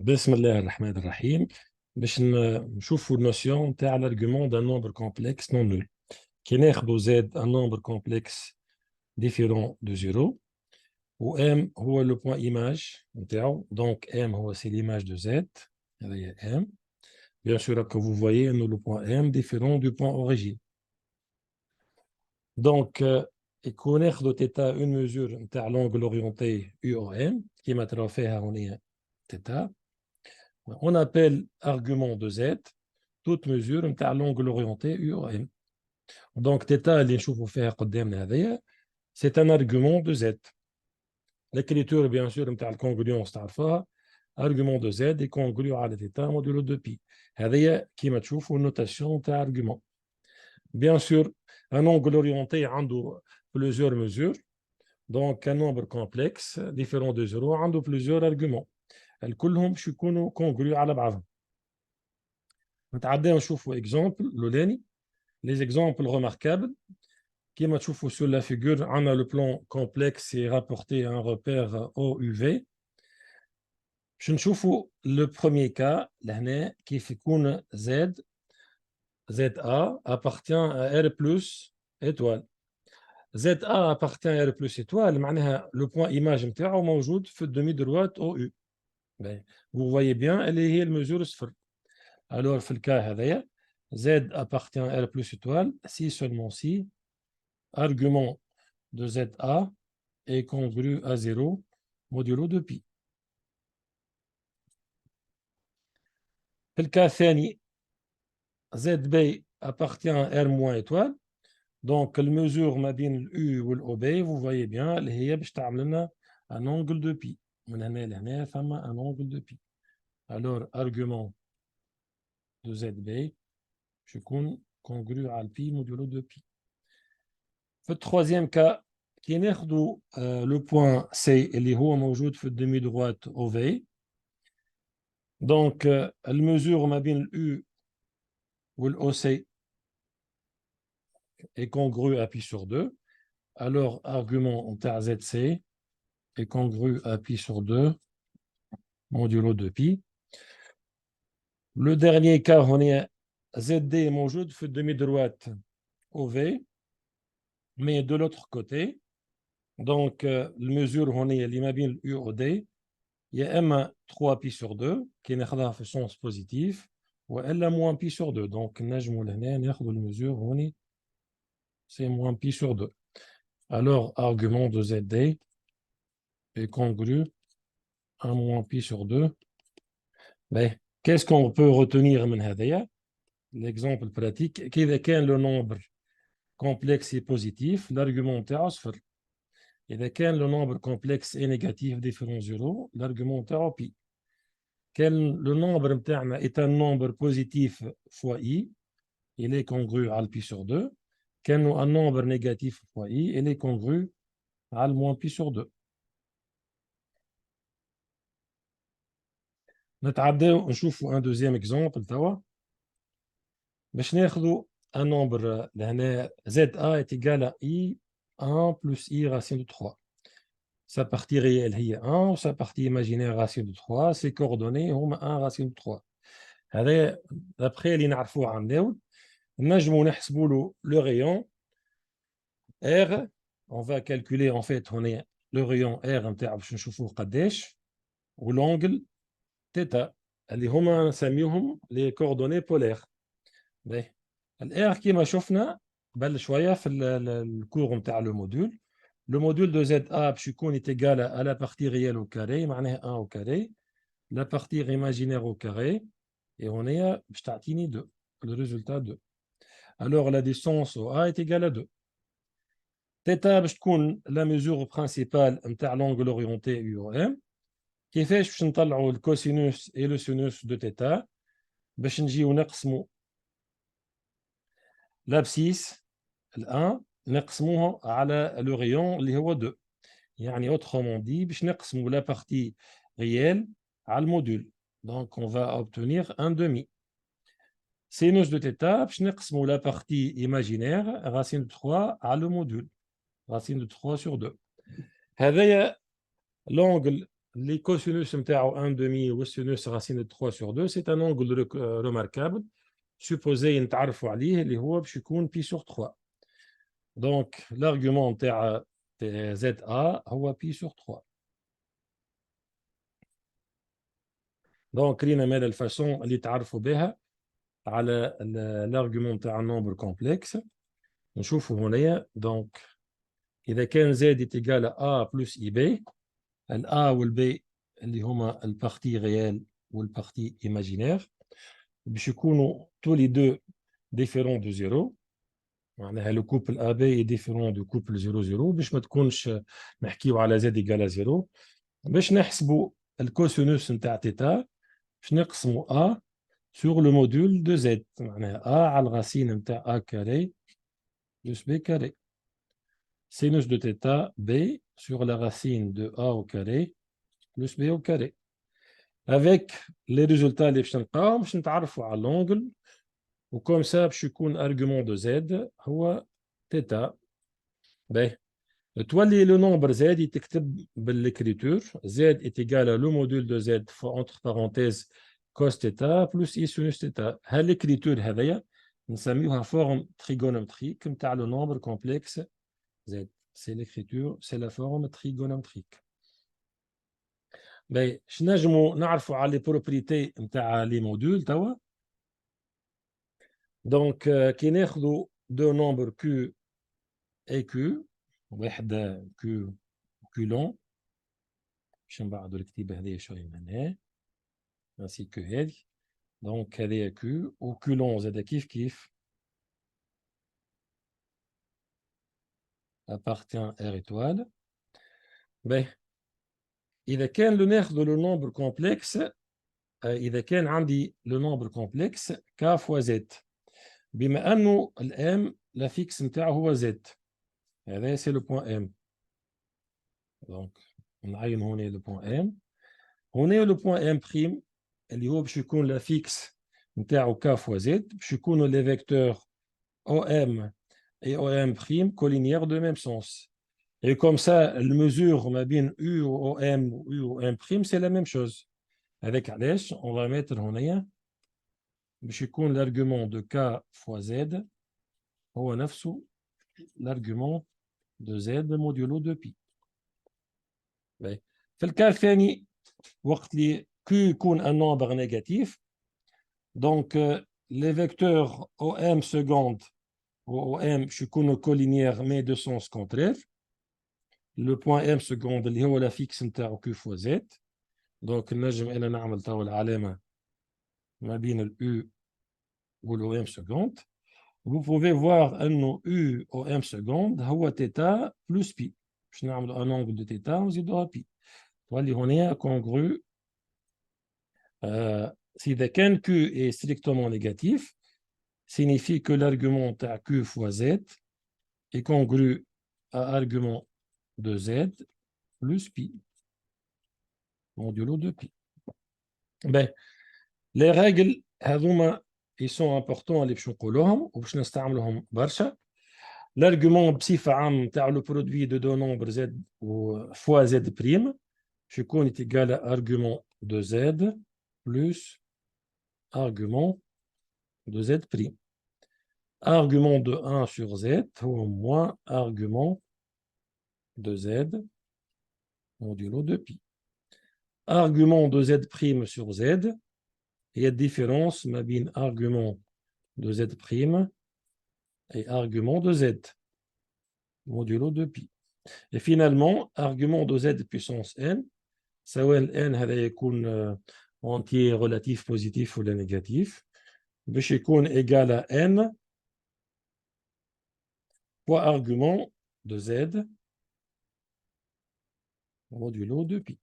بسم الله الرحمن الرحيم. باش نشوفوا النوسيون تاع l'argument d'un nombre complexe non nul. كي ناخذوا زاد un nombre complexe différent de 0 و m هو le point image نتاعو. Donc m هو c'est l'image de z. هذا هي m. Bien sûr que vous voyez nous le point m différent du point origine. Donc يكون ناخذوا θ une mesure نتاع l'angle orienté UOM كيما تراو فيها هنا θ. On appelle argument de z toute mesure نتاع l'angle orienté UOM. Donc θ اللي نشوفوا فيها قدامنا هذيا c'est un argument de z. L'écriture bien sûr نتاع الكونغريونس تعرفوها. Argument de z est congru على θ modulo 2π. هذيا كيما تشوفوا النوتاسيون نتاع argument. Bien sûr un angle orienté عنده plusieurs mesures. Donc un nombre complexe différent de 0 عنده plusieurs arguments. كلهم باش يكونوا congru على بعضهم. نتعداو نشوفوا exemple لولاني. Les exemples remarquables, qui m'a trouvé sur la figure, on a le plan complexe et rapporté un repère OUV. Je ne trouve le premier cas, qui fait qu'une Z, ZA appartient à R plus étoile. ZA appartient à R plus étoile, le point image est موجود في demi-droite OU. Vous voyez bien, elle est la mesure صفر. Alors, dans le cas, Z appartient à R plus étoile, si seulement si argument de ZA est congru à 0 modulo 2π. Dans le cas ثاني, ZB appartient à R moins étoile. Donc, la mesure ما بين U ou l'OB, vous voyez bien, اللي هي باش تعمل لنا un angle de π. من هنا لهنا فما un angle de π. Alors, argument de ZB je يكون congru à π modulo 2π. في الtroisième cas, كي ناخذوا le point C اللي هو موجود في الدمي droite OV. Donc, la mesure ما بين U ou l'OC est congru à π sur 2. Alors, argument en ZC est congru à π sur 2 modulo 2π. Le dernier cas, on est ZD موجود في demi-droite OV, mais de l'autre côté. Donc, la mesure on est اللي ما بين U ou D, il y a M 3π sur 2 qui ناخذها في sens positif و L moins π sur 2. Donc, نجموا لهنا ناخذوا la mesure on est c'est moins π sur 2. Alors, argument de ZD est congru à moins π sur 2. Mais qu'est-ce qu'on peut retenir من هذايا? L'exemple pratique, كإذا كان le nombre complexe est positif, l'argument تاعو صفر. إذا كان le nombre complexe est négatif différent 0, l'argument تاعو π. كان le nombre نتاعنا est un nombre positif fois i, il est congru à π sur 2. كان un nombre négatif fois i, il est congru à moins π sur 2. نتعداو نشوفوا un deuxième exemple توا. باش ناخذوا un nombre لهنا ZA est égal à I 1 plus I racine de 3. Sa partie réelle هي 1 و sa partie imaginaire racine de 3. Ses coordonnées هما 1 racine de 3. هذا d'après اللي نعرفوه عن داود نجموا نحسبوا له le rayon R. On va calculer en fait هنا le rayon R نتاعو باش نشوفوه قداش و l'angle θ اللي هما نسميوهم les coordonnées polaires. الار كيما شفنا قبل شويه في الكور نتاع لو موديول. لو موديول دو زد ا باش يكون égal à la partie réelle au carré معناها 1 au carré, la partie imaginaire au carré et هنايا باش تعطيني 2 le résultat 2. Alors la distance au a est égale à 2. θ باش تكون la mesure principale نتاع l'angle orienté UOM. كيفاش باش نطلعوا الكوسينوس et le sinus de θ باش نجيو نقسموا l'abscisse ال1 نقسموها على le rayon اللي هو 2. يعني autrement dit باش نقسموا la partie réelle على الموديول. Donc on va obtenir un demi. Sinus de θ باش نقسموا la partie imaginaire racine de 3 على le module racine de 3 sur 2. هذايا l'angle les cosinus نتاعو 1/2 والsinus racine de 3 sur 2, c'est un angle remarquable. Supposé نتعرفوا عليه اللي هو باش يكون pi sur 3. Donc, l'argument نتاع ZA هو pi sur 3. Donc, رينا ماذا الفاسون اللي تعرفوا بها على l'argument نتاع النومبر كومبلكس. نشوفوا هنايا. Donc, إذا كان Z est égal à A plus IB, الA والB اللي هما البارتي ريال والبارتي imaginaire باش يكونوا tous les deux différents de 0. معناها le couple AB est différent du couple 0,0 باش ما تكونش نحكيو على Z égale à 0. باش نحسبوا الكوسينوس نتاع تيتا باش نقسموا A sur le module de Z. معناها A على الرacine نتاع A carré plus B carré. Sinus de θ B sur la racine de A au carré plus B au carré. Avec les résultats اللي باش نلقاهم باش نتعرفوا على l'angle. وكم ça باش يكون argument de Z هو θ. باهي تولي le nombre Z يتكتب بالl'écriture. Z est égal à le module de Z entre parenthèses cos θ plus I sinus θ. هالécriture هذايا نسميوها forme trigonométrique نتاع le nombre complexe Z. C'est l'écriture, c'est la forme trigonométrique. باهي شنو نجمو نعرفوا على les propriétés نتاع les modules توا. Donc كي ناخذوا deux nombres Q et Q, واحد Q Q long باش نبعدوا الكتيبه هذه شويه من هنا ainsi que هذه. Donc هذه Q و Q long زاد كيف appartient R étoile. باهي إذا كان ناخذوا le nombre complexe إذا كان عندي le nombre complexe K fois Z بما أنه الام لا فيكس نتاعو هو Z. هذا سي لو بوان M. دونك نعين هنا لو بوان M. هنا لو بوان M بريم اللي هو باش يكون لا فيكس نتاعو K fois Z باش يكونوا لي فيكتور OM et OM prime collinières de même sens. Et comme ça, la mesure ma bien U ou OM ou U ou M prime, c'est la même chose. Avec Alesh, on va mettre هنا باش يكون l'argument de K fois Z هو نفسه l'argument de Z modulo de pi. في الكال الثاني وقت اللي Q يكون un nombre négatif, donc les vecteurs OM seconde ou OM باش يكونوا collinières mais de sens contraire. Le point M seconde اللي هو la fixe نتاعو Q fois Z. Donc نجم انا نعمل توا العلامة ما بين ال U ou le M seconde. Vous pouvez voir أنه U au M seconde هو θ plus pi. باش نعملوا un angle de θ ونزيدوها pi. تولي هنا congru. إذا كان Q est strictement négatif, signifie que l'argument تاع Q fois Z est congru à argument de Z plus pi modulo de pi. Ben, les règles هذوما ils sont importants اللي باش نقولوهم وباش نستعملوهم برشا. L'argument بصفة عامة تاع le produit de deux nombres Z fois Z prime باش يكون est égal à argument de Z plus argument de Z prime. Argument de 1 sur Z ou moins argument de Z modulo de pi. Argument de Z prime sur Z, il y a différence ma bien argument de Z prime et argument de Z modulo de pi. Et finalement, argument de Z puissance n, سواء n هذا يكون entier relatif positif ou négatif, باش يكون égal à n fois argument de Z modulo de pi.